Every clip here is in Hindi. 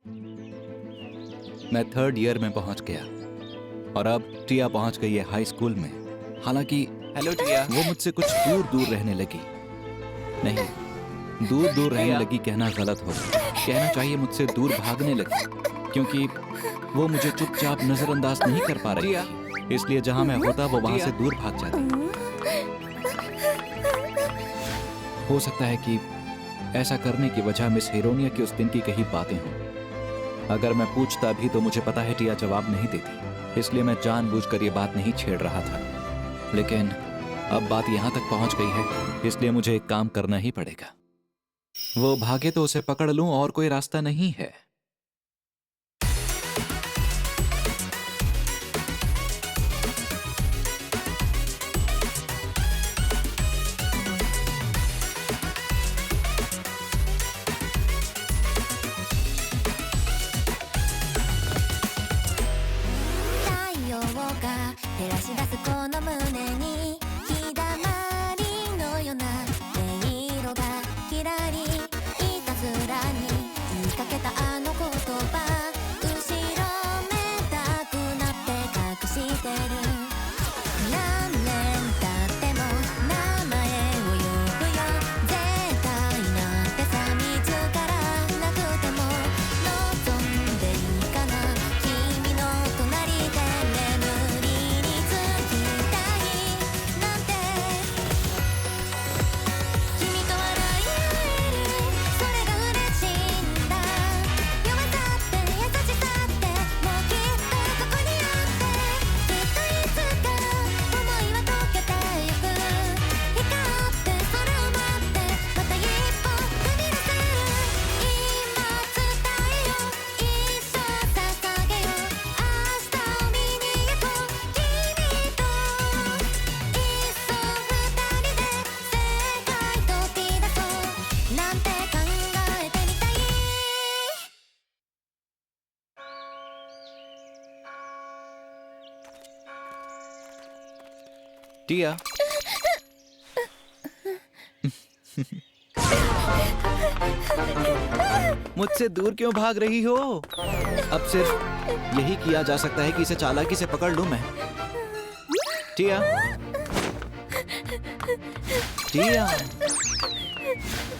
मैं 3rd ईयर में पहुंच गया और अब टिया पहुंच गई है हाई स्कूल में। हालांकि हेलो टिया। वो मुझसे कुछ दूर दूर रहने लगी। नहीं, दूर दूर रहने लगी कहना गलत होगा। कहना चाहिए मुझसे दूर भागने लगी, क्योंकि वो मुझे चुपचाप नजरअंदाज नहीं कर पा रही थी। इसलिए जहां मैं होता वो वहां से दूर भाग जाती। हो सकता है कि ऐसा करने की वजह मिस हिरोनिया की उस दिन की कही बातें हों। अगर मैं पूछता भी तो मुझे पता है टिया जवाब नहीं देती, इसलिए मैं जानबूझकर ये बात नहीं छेड़ रहा था। लेकिन अब बात यहाँ तक पहुँच गई है, इसलिए मुझे एक काम करना ही पड़ेगा। वो भागे तो उसे पकड़ लूं, और कोई रास्ता नहीं है। टिया, मुझसे दूर क्यों भाग रही हो? अब सिर्फ यही किया जा सकता है कि इसे चालाकी से पकड़ लूं मैं। टिया, टिया,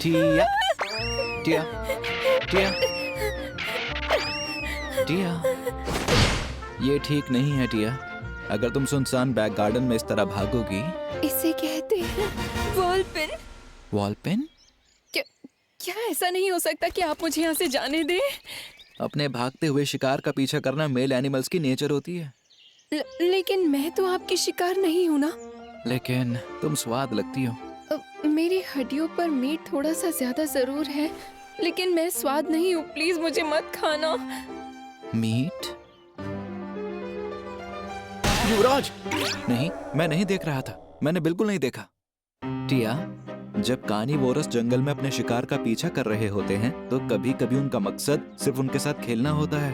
टिया, टिया, टिया, टिया, ये ठीक नहीं है टिया। अगर तुम सुनसान बैक गार्डन में इस तरह भागोगी। इसे कहते हैं वॉल पेन। Wall pen? क्या ऐसा नहीं हो सकता कि आप मुझे यहाँ से जाने दें? अपने भागते हुए शिकार का पीछा करना मेल एनिमल्स की नेचर होती है। लेकिन मैं तो आपकी शिकार नहीं हूँ ना। लेकिन तुम स्वाद लगती हो। मेरी हड्डियों पर मीट थोड़ा सा ज्यादा जरूर है, लेकिन मैं स्वाद नहीं हूँ। प्लीज मुझे मत खाना। मीट? युवराज! नहीं, मैं नहीं देख रहा था। मैंने बिल्कुल नहीं देखा। टिया, जब कार्निवोरस जंगल में अपने शिकार का पीछा कर रहे होते हैं तो कभी कभी उनका मकसद सिर्फ उनके साथ खेलना होता है।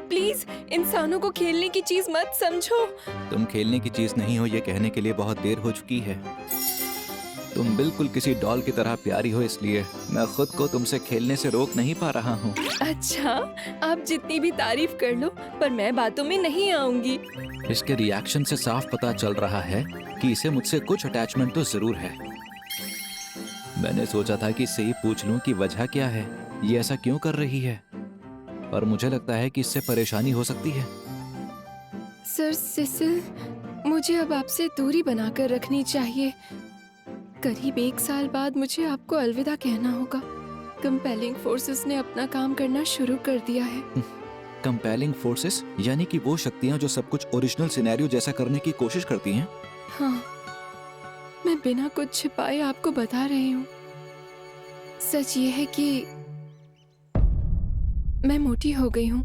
प्लीज इंसानों को खेलने की चीज मत समझो। तुम खेलने की चीज नहीं हो, ये कहने के लिए बहुत देर हो चुकी है। तुम बिल्कुल किसी डॉल की तरह प्यारी हो, इसलिए मैं खुद को तुमसे खेलने से रोक नहीं पा रहा हूँ। अच्छा, आप जितनी भी तारीफ कर लो, पर मैं बातों में नहीं आऊंगी। इसके रिएक्शन से साफ पता चल रहा है कि इसे मुझसे कुछ अटैचमेंट तो जरूर है। मैंने सोचा था कि इससे ही पूछ लूं कि वजह क्या है, ये ऐसा क्यों कर रही है, पर मुझे लगता है कि इससे परेशानी हो सकती है। सर सिसिल, मुझे अब आपसे दूरी बनाकर रखनी चाहिए। करीब 1 साल बाद मुझे आपको अलविदा कहना होगा। कंपेलिंग फोर्सेस ने अपना काम करना शुरू कर दिया है। Compelling forces? यानी कि वो शक्तियां जो सब कुछ ओरिजिनल सिनेरियो जैसा करने की कोशिश करती हैं? हाँ, मैं बिना कुछ छिपाए आपको बता रही हूँ। सच ये है कि मैं मोटी हो गई हूँ।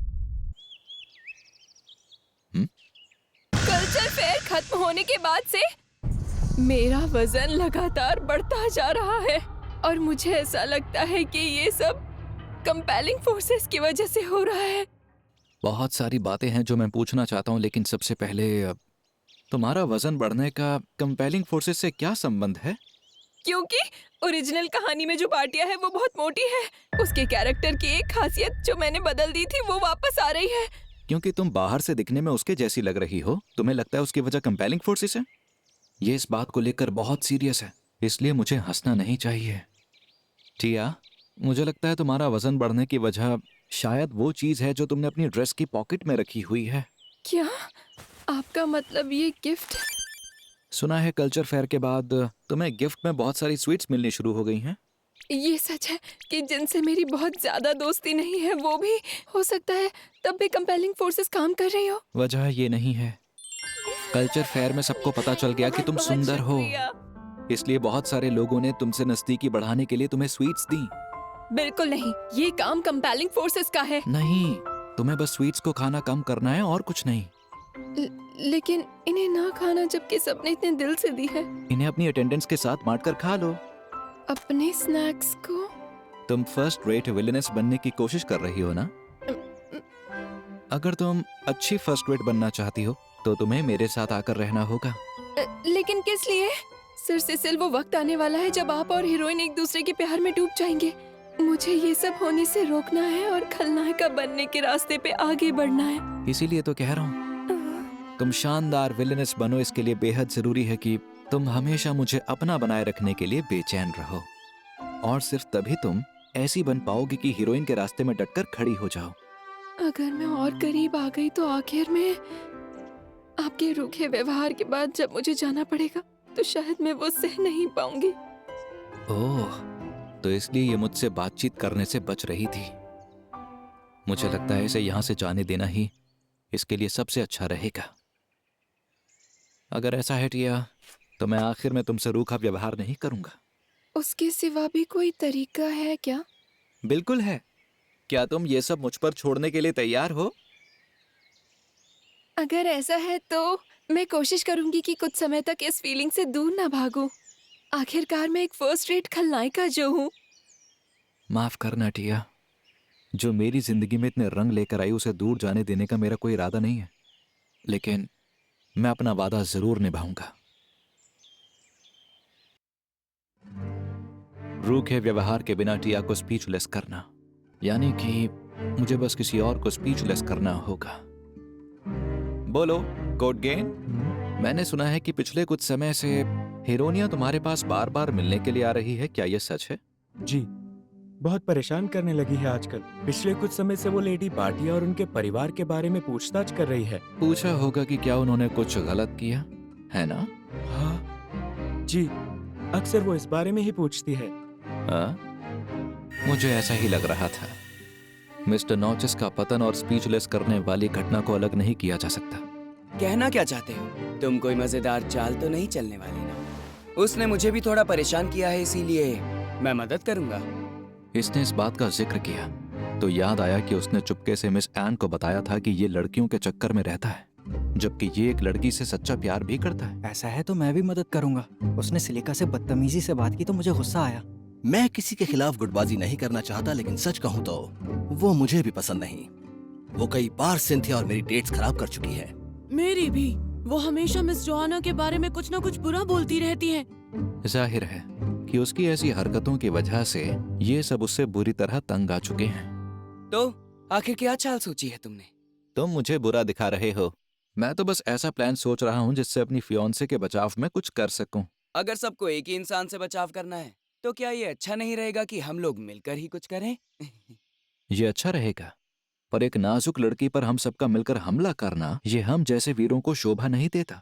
कल्चर फेयर खत्म होने के बाद से मेरा वजन लगातार बढ़ता जा रहा है और मुझे ऐसा लगता है कि ये सब कंपेलिंग फोर्सेस की वजह से हो रहा है। बहुत सारी बातें हैं जो मैं पूछना चाहता हूँ, लेकिन सबसे पहले तुम्हारा वजन बढ़ने का कंपेलिंग फोर्सेस से क्या संबंध है? क्योंकि ओरिजिनल कहानी में जो बाटिया है वो बहुत मोटी है। उसके कैरेक्टर की एक खासियत जो मैंने बदल दी थी वो वापस आ रही है। क्योंकि तुम बाहर से दिखने में उसके जैसी लग रही हो, तुम्हें लगता है उसकी वजह कंपेलिंग फोर्सेस है। ये इस बात को लेकर बहुत सीरियस है, इसलिए मुझे हंसना नहीं चाहिए। टिया, मुझे लगता है तुम्हारा वजन बढ़ने की वजह शायद वो चीज है जो तुमने अपनी ड्रेस की पॉकेट में रखी हुई है। क्या आपका मतलब ये गिफ्ट? सुना है कल्चर फेयर के बाद तुम्हें गिफ्ट में बहुत सारी स्वीट्स मिलनी शुरू हो गई हैं। ये सच है कि जिनसे मेरी बहुत ज्यादा दोस्ती नहीं है वो भी हो सकता है तब भी कंपेलिंग फोर्सेस काम कर रही हो। वजह ये नहीं है, कल्चर फेयर में सबको पता चल गया कि तुम बहुत सुंदर हो, शुक्रिया। इसलिए बहुत सारे लोगों ने तुमसे नजदीकी बढ़ाने के लिए तुम्हें स्वीट्स दी। बिल्कुल नहीं, ये काम कंपेलिंग फोर्सेस का है। नहीं, तुम्हें बस स्वीट्स को खाना कम करना है और कुछ नहीं। लेकिन इन्हें ना खाना जबकि सबने इतने दिल से दी है। इन्हें अपनी अटेंडेंस के साथ बांट कर खा लो। अपने स्नैक्स को? तुम फर्स्ट रेट विलेनेस बनने की कोशिश कर रही हो ना? अगर तुम अच्छी फर्स्ट रेट बनना चाहती हो तो तुम्हें मेरे साथ आकर रहना होगा। लेकिन किस लिए? सर सिसिल, वो वक्त आने वाला है जब आप और हीरोइन एक दूसरे के प्यार में डूब जाएंगे। मुझे ये सब होने से रोकना है और खलनायिका बनने के रास्ते पे आगे बढ़ना है। इसीलिए तो कह रहा हूँ तुम शानदार विलेनेस बनो। इसके लिए बेहद जरूरी है कि तुम हमेशा मुझे अपना बनाए रखने के लिए बेचैन रहो, और सिर्फ तभी तुम ऐसी बन पाओगी कि हीरोइन के रास्ते में डटकर खड़ी हो जाओ। अगर मैं और करीब आ गई तो आखिर में आपके रूखे व्यवहार के बाद जब मुझे जाना पड़ेगा तो शायद मैं वो सह नहीं पाऊंगी। ओह, तो इसलिए ये मुझसे बातचीत करने से बच रही थी। मुझे लगता है इसे यहाँ से जाने देना ही इसके लिए सबसे अच्छा रहेगा। अगर ऐसा है टिया, तो मैं आखिर में तुमसे रूखा व्यवहार नहीं करूंगा। उसके सिवा भी कोई तरीका है क्या? बिल्कुल है। क्या तुम ये सब मुझ पर छोड़ने के लिए तैयार हो? अगर ऐसा है तो मैं कोशिश करूंगी कि कुछ समय तक इस फीलिंग से दूर ना भागूं। आखिरकार मैं एक फर्स्ट रेट खलनायिका जो हूँ। माफ करना टिया, जो मेरी जिंदगी में इतने रंग लेकर आई उसे दूर जाने देने का मेरा कोई इरादा नहीं है, लेकिन मैं अपना वादा जरूर निभाऊंगा। रूखे व्यवहार के बिना टिया को स्पीचलेस करना, यानी कि मुझे बस किसी और को स्पीचलेस करना होगा। बोलो कोड गेन। मैंने सुना है कि पिछले कुछ समय से हीरोनिया तुम्हारे पास बार बार मिलने के लिए आ रही है, क्या यह सच है? जी, बहुत परेशान करने लगी है आजकल। पिछले कुछ समय से वो लेडी बाटिया और उनके परिवार के बारे में पूछताछ कर रही है। पूछा होगा कि क्या उन्होंने कुछ गलत किया है ना? हाँ जी, अक्सर वो इस बारे में ही पूछती है। मुझे ऐसा ही लग रहा था। मिस्टर नॉचेस का पतन और स्पीचलेस करने वाली घटना को अलग नहीं किया जा सकता। कहना क्या चाहते हो? तुम कोई मजेदार चाल तो नहीं चलने वाली ना? उसने मुझे भी थोड़ा परेशान किया है, इसीलिए मैं मदद करूंगा। इसने इस बात का जिक्र किया तो याद आया कि उसने चुपके से मिस एन को बताया था कि ये लड़कियों के चक्कर में रहता है, जबकि ये एक लड़की से सच्चा प्यार भी करता है। ऐसा है तो मैं भी मदद करूंगा। उसने सिलिका से बदतमीजी से बात की तो मुझे गुस्सा आया। मैं किसी के खिलाफ गुटबाजी नहीं करना चाहता, लेकिन सच कहूं तो वो मुझे भी पसंद नहीं। वो कई बार सिंथिया और मेरी डेट्स खराब कर चुकी है। मेरी भी। वो हमेशा मिस जोआना के बारे में कुछ न कुछ बुरा बोलती रहती है। जाहिर है कि उसकी ऐसी हरकतों की वजह से ये सब उससे बुरी तरह तंग आ चुके हैं। तो आखिर क्या चाल सोची है तुमने? तुम मुझे बुरा दिखा रहे हो। मैं तो बस ऐसा प्लान सोच रहा हूँ जिससे अपनी फियांसे के बचाव में कुछ कर सकूं। अगर सबको एक ही इंसान से बचाव करना है तो क्या ये अच्छा नहीं रहेगा कि हम लोग मिलकर ही कुछ करें? ये अच्छा रहेगा, पर एक नाजुक लड़की पर हम सबका मिलकर हमला करना ये हम जैसे वीरों को शोभा नहीं देता।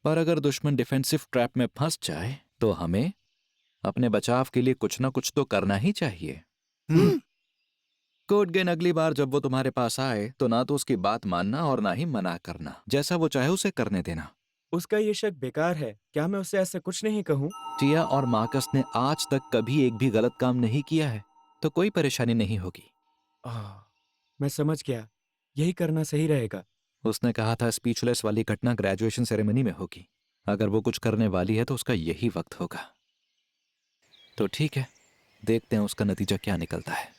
पर अगर दुश्मन डिफेंसिव ट्रैप में फंस जाए तो हमें अपने बचाव के लिए कुछ ना कुछ तो करना ही चाहिए। कोड गेन, अगली बार जब वो तुम्हारे पास आए तो ना तो उसकी बात मानना और ना ही मना करना। जैसा वो चाहे उसे करने देना। उसका ये शक बेकार है। क्या मैं उससे ऐसा कुछ नहीं कहूँ? टिया और मार्कस ने आज तक कभी एक भी गलत काम नहीं किया है, तो कोई परेशानी नहीं होगी। मैं समझ गया, यही करना सही रहेगा। उसने कहा था स्पीचलेस वाली घटना ग्रेजुएशन सेरेमनी में होगी। अगर वो कुछ करने वाली है तो उसका यही वक्त होगा। तो ठीक है, देखते हैं उसका नतीजा क्या निकलता है।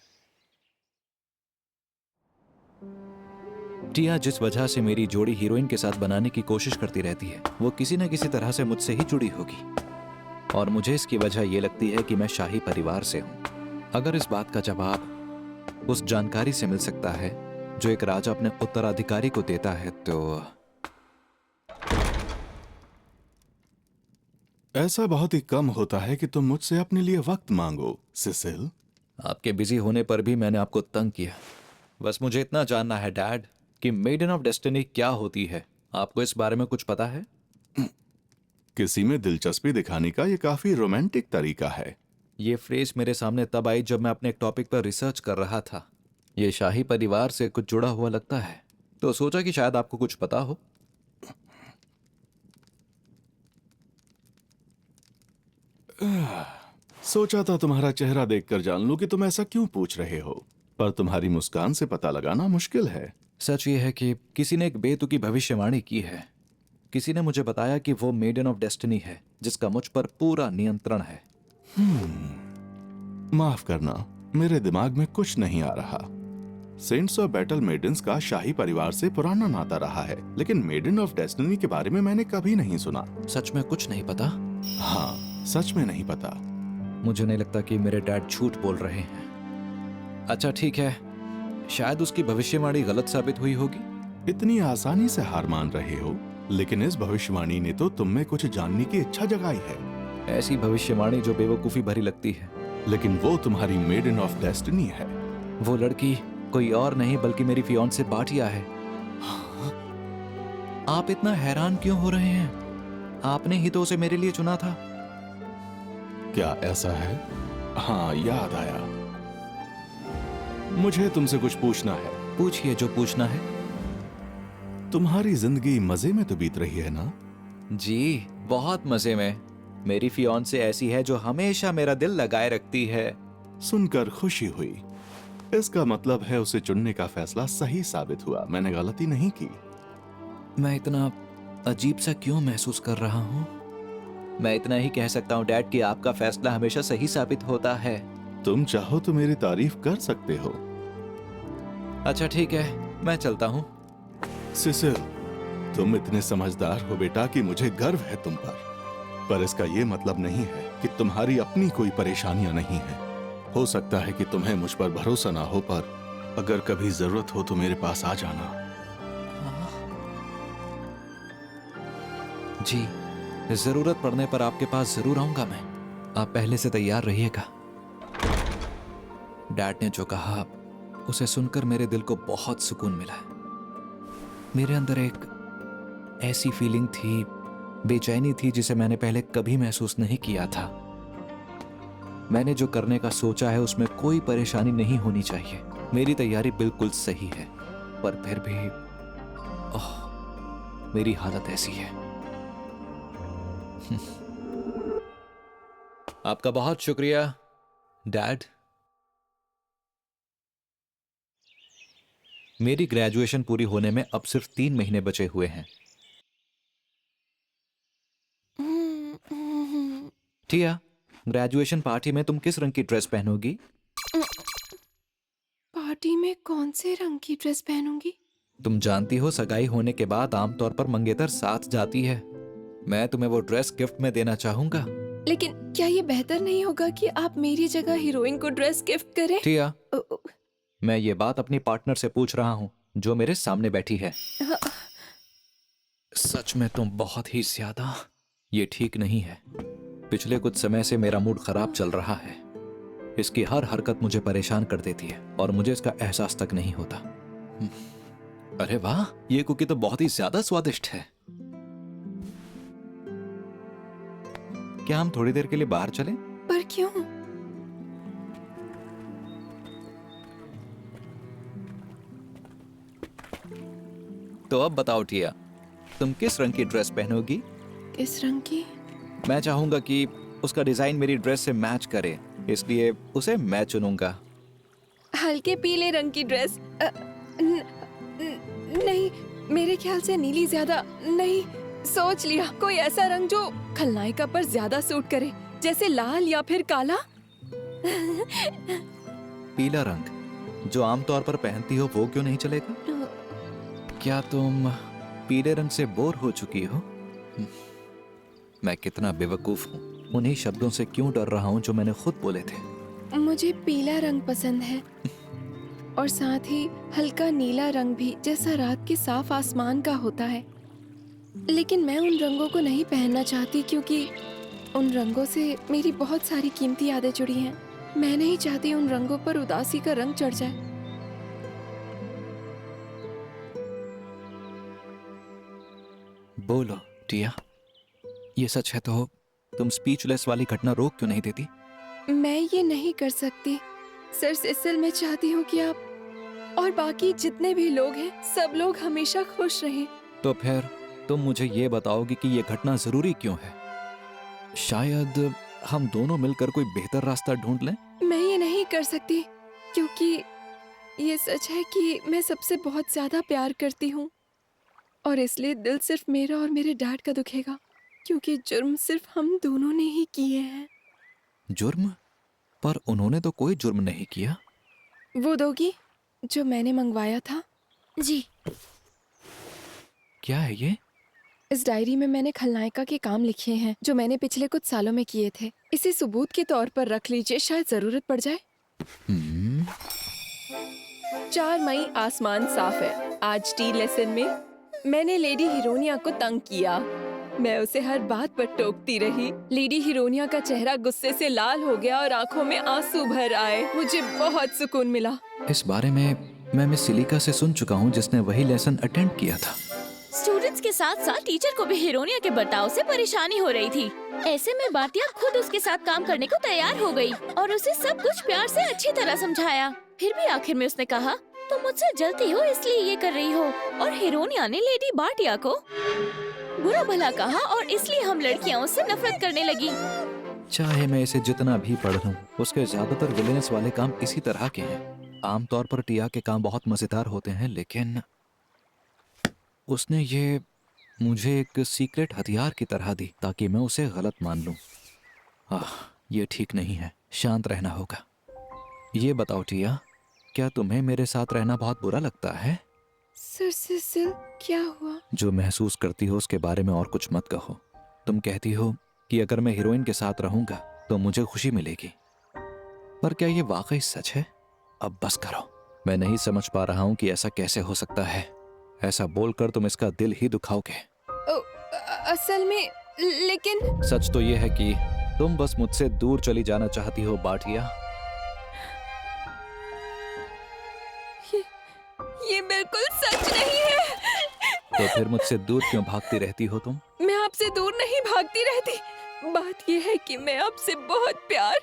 टिया जिस वजह से मेरी जोड़ी हीरोइन के साथ बनाने की कोशिश करती रहती है वो किसी न किसी तरह से मुझसे ही जुड़ी होगी। और मुझे इसकी वजह ये लगती है कि मैं शाही परिवार से हूँ। अगर इस बात का जवाब उस जानकारी से मिल सकता है जो एक राजा अपने उत्तराधिकारी को देता है तो ऐसा बहुत ही कम होता है कि तुम मुझसे अपने लिए वक्त मांगो, सिसिल। आपके बिजी होने पर भी मैंने आपको तंग किया। बस मुझे इतना जानना है डैड कि मेडन ऑफ डेस्टिनी क्या होती है। आपको इस बारे में कुछ पता है? किसी में दिलचस्पी दिखाने का ये काफी रोमांटिक तरीका है। ये फ्रेज मेरे सामने तब आई जब मैं अपने एक टॉपिक पर रिसर्च कर रहा था। ये शाही परिवार से कुछ जुड़ा हुआ लगता है, तो सोचा कि शायद आपको कुछ पता हो। सोचा था तुम्हारा चेहरा देखकर जान लूं कि तुम ऐसा क्यों पूछ रहे हो, पर तुम्हारी मुस्कान से पता लगाना मुश्किल है। सच ये है कि किसी ने एक बेतुकी भविष्यवाणी की है। किसी ने मुझे बताया कि वो मेडन ऑफ डेस्टिनी है जिसका मुझ पर पूरा नियंत्रण है। माफ करना, मेरे दिमाग में कुछ नहीं आ रहा। सेंट्स और बैटल मेडन्स का शाही परिवार से पुराना नाता रहा है, लेकिन मेडन ऑफ डेस्टिनी के बारे में मैंने कभी नहीं सुना। सच में कुछ नहीं पता? हाँ, सच में नहीं पता। मुझे नहीं लगता कि मेरे डैड झूठ बोल रहे हैं। अच्छा ठीक है, शायद उसकी भविष्यवाणी गलत साबित हुई होगी। इतनी आसानी से हार मान रहे हो, लेकिन इस भविष्यवाणी ने तो तुम में कुछ जानने की इच्छा जगाई है। ऐसी भविष्यवाणी जो बेवकूफी भरी लगती है। लेकिन वो तुम्हारी मेडन ऑफ डेस्टिनी है। वो लड़की कोई और नहीं बल्कि मेरी फियांसे बाटिया है। आप इतना हैरान क्यों हो रहे हैं? आपने ही तो उसे मेरे लिए चुना था। क्या ऐसा है? हाँ, याद आया। मुझे तुमसे कुछ पूछना है। पूछिए जो पूछना है। तुम्हारी जिंदगी मजे में तो बीत रही है ना? जी बहुत मजे में। मेरी फियांसे ऐसी है जो हमेशा मेरा दिल लगाए रखती है। सुनकर खुशी हुई। इसका मतलब है उसे चुनने का फैसला सही साबित हुआ। मैंने गलती नहीं की। मैं इतना अजीब सा क्यों महसूस कर रहा हूँ? मैं इतना ही कह सकता हूँ डैड कि आपका फैसला हमेशा सही साबित होता है। तुम चाहो तो मेरी तारीफ कर सकते हो। अच्छा ठीक है, मैं चलता हूँ। सिसिल, तुम इतने समझदार हो बेटा कि मुझे गर्व है तुम पर इसका ये मतलब नहीं है कि तुम्हारी अपनी कोई परेशानियां नहीं है। हो सकता है कि तुम्हें मुझ पर भरोसा ना हो, पर अगर कभी जरूरत हो तो मेरे पास आ जाना। जी, जरूरत पड़ने पर आपके पास जरूर आऊंगा मैं। आप पहले से तैयार रहिएगा। डैड ने जो कहा उसे सुनकर मेरे दिल को बहुत सुकून मिला है। मेरे अंदर एक ऐसी फीलिंग थी, बेचैनी थी जिसे मैंने पहले कभी महसूस नहीं किया था। मैंने जो करने का सोचा है उसमें कोई परेशानी नहीं होनी चाहिए। मेरी तैयारी बिल्कुल सही है, पर फिर भी मेरी हालत ऐसी है। आपका बहुत शुक्रिया डैड। मेरी ग्रेजुएशन पूरी होने में अब सिर्फ 3 महीने बचे हुए हैं। टिया, ग्रेजुएशन पार्टी में तुम किस रंग की ड्रेस पहनोगी? पार्टी में कौन से रंग की ड्रेस पहनूंगी? तुम जानती हो सगाई होने के बाद आमतौर पर मंगेतर साथ जाती है। मैं तुम्हें वो ड्रेस गिफ्ट में देना चाहूंगा। लेकिन क्या ये बेहतर नहीं होगा कि आप मेरी जगह हीरोइन को ड्रेस गिफ्ट करें? टिया, मैं ये बात अपनी पार्टनर से पूछ रहा हूँ जो मेरे सामने बैठी है। सच में तुम बहुत ही ज्यादा, ये ठीक नहीं है। पिछले कुछ समय से मेरा मूड खराब चल रहा है। इसकी हर हरकत मुझे परेशान कर देती है और मुझे इसका एहसास तक नहीं होता। अरे वाह, ये कुकी तो बहुत ही ज्यादा स्वादिष्ट है। क्या हम थोड़ी देर के लिए बाहर चलें? पर क्यों? तो अब बताओ टिया, तुम किस रंग की ड्रेस पहनोगी? किस रंग की? मैं चाहूंगा कि उसका डिजाइन मेरी ड्रेस से मैच करे, इसलिए उसे मैं चुनूंगा। हल्के पीले रंग की ड्रेस। नहीं, मेरे ख्याल से नीली ज्यादा नहीं। सोच लिया, कोई ऐसा रंग जो खलनायिका पर ज्यादा सूट करे, जैसे लाल या फिर काला। पीला रंग जो आमतौर पर पहनती हो वो क्यों नहीं चलेगा? क्या तुम पीले रंग से बोर हो चुकी हो? मैं कितना बेवकूफ हूँ। उन्हीं शब्दों से क्यों डर रहा हूँ जो मैंने खुद बोले थे। मुझे पीला रंग पसंद है और साथ ही हल्का नीला रंग भी, जैसा रात के साफ आसमान का होता है। लेकिन मैं उन रंगों को नहीं पहनना चाहती क्योंकि उन रंगों से मेरी बहुत सारी कीमती यादें जुड़ी हैं। मैं नहीं चाहती उन रंगों पर उदासी का रंग चढ़ जाए। बोलो टिया, ये सच है तो तुम स्पीचलेस वाली घटना रोक क्यों नहीं देती? मैं ये नहीं कर सकती सर सिसिल। मैं चाहती हूँ कि आप और बाकी जितने भी लोग हैं, सब लोग हमेशा खुश रहें। तो फिर तुम मुझे ये बताओगी कि ये घटना जरूरी क्यों है? शायद हम दोनों मिलकर कोई बेहतर रास्ता ढूंढ लें। मैं ये नहीं कर सकती क्योंकि ये सच है कि मैं सबसे बहुत ज्यादा प्यार करती हूँ और इसलिए दिल सिर्फ मेरा और मेरे डैड का दुखेगा क्योंकि जुर्म सिर्फ हम दोनों ने ही किए हैं। जुर्म? पर उन्होंने तो कोई जुर्म नहीं किया। वो दोगी जो मैंने मंगवाया था? जी। क्या है ये? इस डायरी में मैंने खलनायिका के काम लिखे हैं जो मैंने पिछले कुछ सालों में किए थे। इसे सबूत के तौर पर रख लीजिए, शायद जरूरत पड़ जाए। 4 मई, आसमान साफ है। आज टी लेसन में मैंने लेडी हिरोनिया को तंग किया। मैं उसे हर बात पर टोकती रही। लेडी हिरोनिया का चेहरा गुस्से से लाल हो गया और आंखों में आंसू भर आए। मुझे बहुत सुकून मिला। इस बारे में मैं मिस सिलिका से सुन चुका हूँ जिसने वही लेसन अटेंड किया था। स्टूडेंट्स के साथ साथ टीचर को भी हिरोनिया के बर्ताव से परेशानी हो रही थी। ऐसे में बातिया खुद उसके साथ काम करने को तैयार हो गई और उसे सब कुछ प्यार से अच्छी तरह समझाया। फिर भी आखिर में उसने कहा, तुम मुझसे जलती हो इसलिए ये कर रही हो। और हिरोनिया ने लेडी बाटिया को बुरा भला कहा और इसलिए हम लड़कियां उससे नफरत करने लगी। चाहे मैं इसे जितना भी पढ़ लूं, उसके ज्यादातर विलेंस वाले काम इसी तरह के हैं। आमतौर पर टिया के काम बहुत मजेदार होते हैं, लेकिन उसने ये मुझे एक सीक्रेट हथियार की तरह दी ताकि मैं उसे गलत मान लूं। ये ठीक नहीं है, शांत रहना होगा। ये बताओ टिया, क्या तुम्हें मेरे साथ रहना बहुत बुरा लगता है? सर सिसिल, क्या हुआ? जो महसूस करती हो उसके बारे में और कुछ मत कहो। तुम कहती हो कि अगर मैं हीरोइन के साथ रहूंगा तो मुझे खुशी मिलेगी, पर क्या ये वाकई सच है? अब बस करो। मैं नहीं समझ पा रहा हूँ कि ऐसा कैसे हो सकता है। ऐसा बोलकर तुम इसका दिल ही दुखाओगे। असल में लेकिन सच तो ये है कि तुम बस मुझसे दूर चली जाना चाहती हो बाटिया। ये बिल्कुल सच नहीं है। तो फिर मुझसे दूर क्यों भागती रहती हो तुम? मैं आपसे दूर नहीं भागती रहती। बात ये है कि मैं आपसे बहुत प्यार।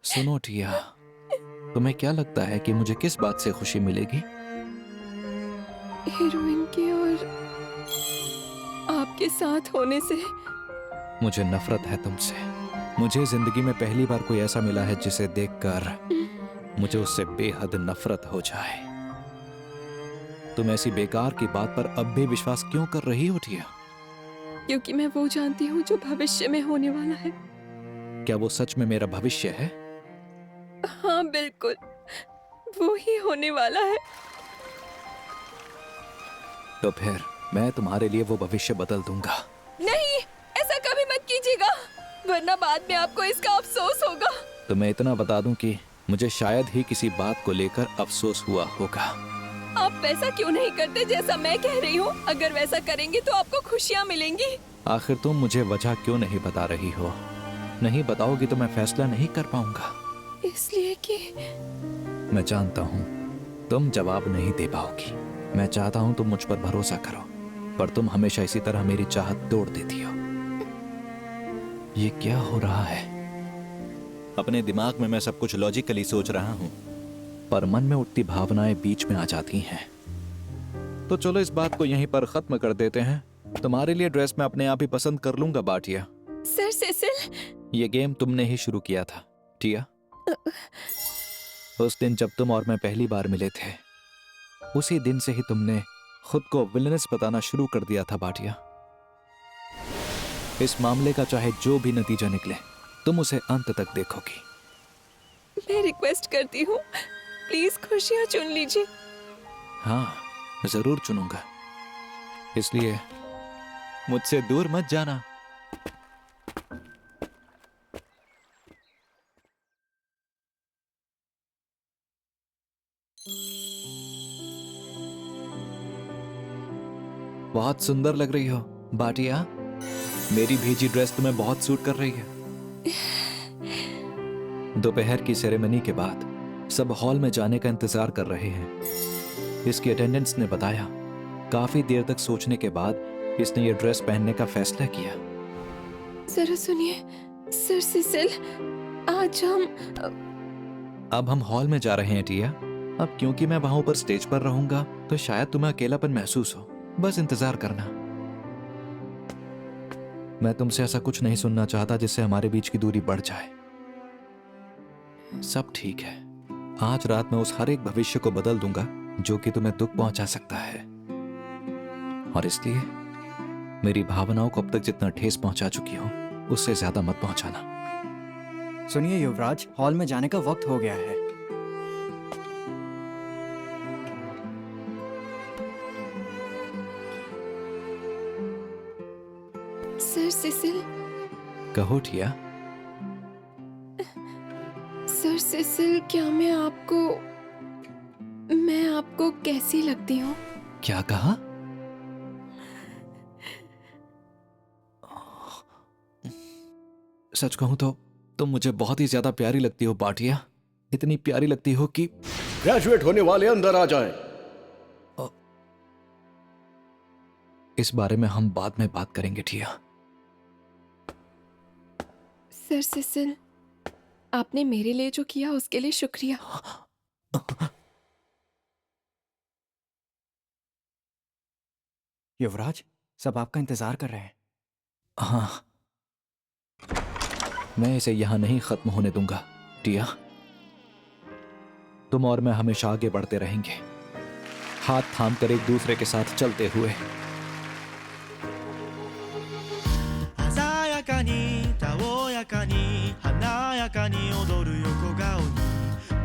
सुनो टिया, तुम्हें क्या लगता है कि मुझे किस बात से खुशी मिलेगी? हीरोइन के और आपके साथ होने से। मुझे नफरत है तुमसे। मुझे जिंदगी में पहली बार कोई ऐसा मिला है जिसे देखकर मुझे उससे बेहद नफरत हो जाए। तुम ऐसी बेकार की बात पर अब भी विश्वास क्यों कर रही हो टिया? क्योंकि मैं वो जानती हूँ जो भविष्य में होने वाला है। क्या वो सच में मेरा भविष्य है? हाँ बिल्कुल, वो ही होने वाला है। तो फिर मैं तुम्हारे लिए वो भविष्य बदल दूंगा। नहीं, ऐसा कभी मत कीजिएगा, वरना बाद में आपको इसका अफसोस होगा। तो मैं इतना बता दूं कि मुझे शायद ही किसी बात को लेकर अफसोस हुआ होगा। आप वैसा क्यों नहीं करते जैसा मैं कह रही हूँ? अगर वैसा करेंगे तो आपको खुशियाँ मिलेंगी। आखिर तुम मुझे वजह क्यों नहीं बता रही हो? नहीं बताओगी तो मैं फैसला नहीं कर पाऊंगा। इसलिए कि मैं जानता हूँ तुम जवाब नहीं दे पाओगी। मैं चाहता हूँ तुम मुझ पर भरोसा करो, पर तुम हमेशा इसी तरह मेरी चाहत तोड़ देती हो। ये क्या हो रहा है? अपने दिमाग में मैं सब कुछ लॉजिकली सोच रहा हूँ, पर मन में उठती भावनाएं बीच में आ जाती हैं। तो चलो इस बात को यहीं पर खत्म कर देते हैं। तुम्हारे लिए ड्रेस मैं अपने आप ही पसंद कर लूंगा बाटिया। सर सिसिल, ये गेम तुमने ही शुरू किया था टिया। उस दिन जब तुम और मैं पहली बार मिले थे, उसी दिन से ही तुमने खुद को विलनेस बताना शुरू कर दिया था बाटिया। इस मामले का चाहे जो भी नतीजा निकले, तुम उसे अंत तक देखोगी। मैं रिक्वेस्ट करती हूँ, प्लीज खुशियाँ चुन लीजिए। हाँ, जरूर चुनूंगा, इसलिए मुझसे दूर मत जाना। बहुत सुंदर लग रही हो बाटिया। मेरी भेजी ड्रेस तुम्हें बहुत सूट कर रही है। दोपहर की सेरेमनी के बाद सब हॉल में जाने का इंतजार कर रहे हैं। इसकी अटेंडेंस ने बताया काफी देर तक सोचने के बाद इसने ये ड्रेस पहनने का फैसला किया। जरा सुनिए सर सिसिल, आज अब हम हॉल में जा रहे हैं टिया। अब क्योंकि मैं वहां ऊपर स्टेज पर रहूंगा तो शायद तुम्हें अकेलापन महसूस हो। बस इंतजार करना। मैं तुमसे ऐसा कुछ नहीं सुनना चाहता जिससे हमारे बीच की दूरी बढ़ जाए। सब ठीक है। आज रात मैं उस हर एक भविष्य को बदल दूंगा जो कि तुम्हें दुख पहुंचा सकता है, और इसलिए मेरी भावनाओं को अब तक जितना ठेस पहुंचा चुकी हूं उससे ज्यादा मत पहुंचाना। सुनिए युवराज, हॉल में जाने का वक्त हो गया है। सर सिसिल, कहो टिया। सर सिसिल, क्या मैं आपको कैसी लगती हूँ? क्या कहा? सच कहूं तो तुम मुझे बहुत ही ज्यादा प्यारी लगती हो बाटिया। इतनी प्यारी लगती हो कि ग्रेजुएट होने वाले अंदर आ जाएं। इस बारे में हम बाद में बात करेंगे टिया। सर सिसिल, आपने मेरे लिए जो किया उसके लिए शुक्रिया। युवराज, सब आपका इंतजार कर रहे हैं। हाँ, मैं इसे यहां नहीं खत्म होने दूंगा टिया। तुम और मैं हमेशा आगे बढ़ते रहेंगे, हाथ थाम कर एक दूसरे के साथ चलते हुए। 鮮やかにたおやかに華やかに踊る横顔に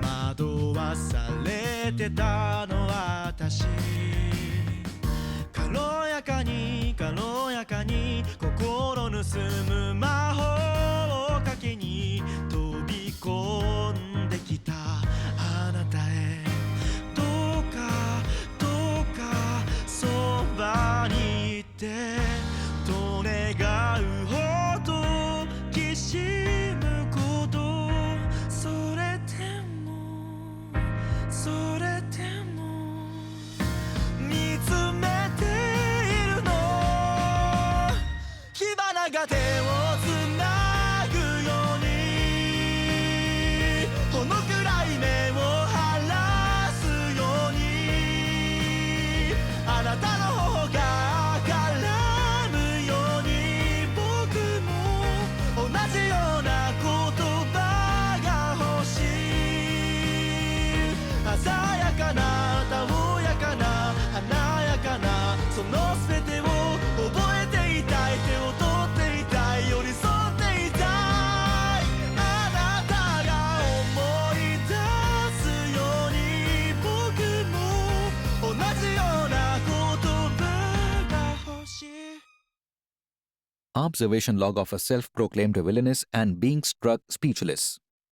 惑わされてたのは私。軽やかに軽やかに心盗む魔法をかけに飛び込んできたあなたへ、どうかどうかそばにいてと願うほどきしむこと、それでも見つめているの、火花が手をつなぐように、ほの暗い目を晴らすように、あなたの方が明るむように、僕も同じような言葉が欲しい。鮮やかなたおやかな華やかなその全てを覚えていたい、手を取っていたい、寄り添っていたい、あなたが思い出すように、僕も同じような言葉が欲しい。 Observation log of a self-proclaimed villainess and being struck speechless.